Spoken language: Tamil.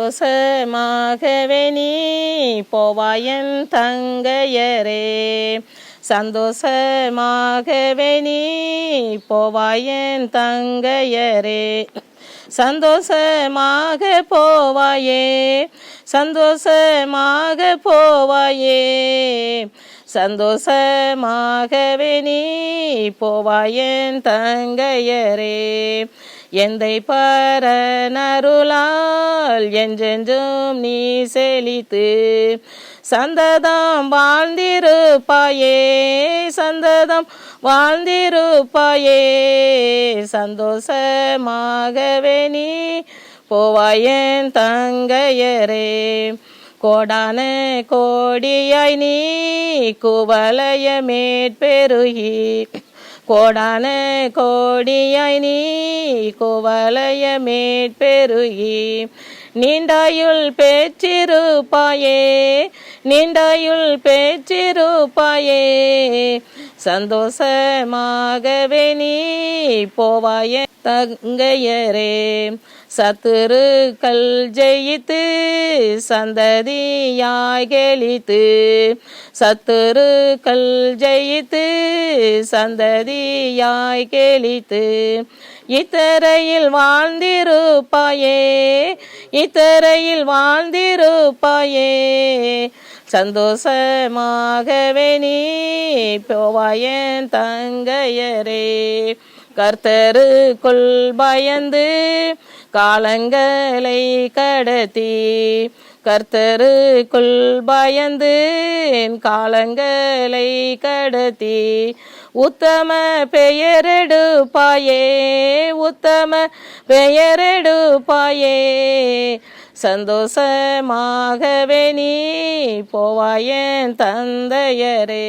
சந்தோஷமாகவே நீ போவாயன் தங்கையரே, சந்தோஷமாகவே நீ போவாயன் தங்கையரே, சந்தோஷமாக போவாயே, சந்தோஷமாக போவாயே, சந்தோஷமாகவே நீ போவாயன் தங்கையரே. எந்தை பரனருளால் என்றென்றும் நீ செழித்து சந்ததம் வாழ்ந்திருப்பாயே, சந்ததம் வாழ்ந்திருப்பாயே, சந்தோஷமாகவே நீ போவாயன் தங்கையரே. கோடான கோடியாய் நீ குவலய மேற்பெருகி, கோடான கோடியாய் நீ குவலய மேற்பெருகி, நீண்டாயுள் பெற்றிருப்பாயே, நீண்டாயுள் பெற்றிருப்பாயே, சந்தோஷமாகவே நீ போவாயே தங்கையரே. சத்துருக்கள் ஜெயித்து சந்ததியாய் கெளித்து, சத்துருக்கள் ஜெயித்து சந்ததியாய் கெளித்து, இத்தரையில் வாழ்ந்திருப்பாயே, இத்தரையில் வாழ்ந்திருப்பாயே, சந்தோஷமாகவே நீ போவாயன் தங்கையரே. கர்த்தருக்குள் பயந்து காலங்களை கடத்தி, கர்த்தருக்குள் பயந்து காலங்களை கடத்தி, உத்தம பெயரெடுப்பாயே, உத்தம பெயரெடுப்பாயே, சந்தோஷமாகவே நீ போவாயன் தந்தையரே.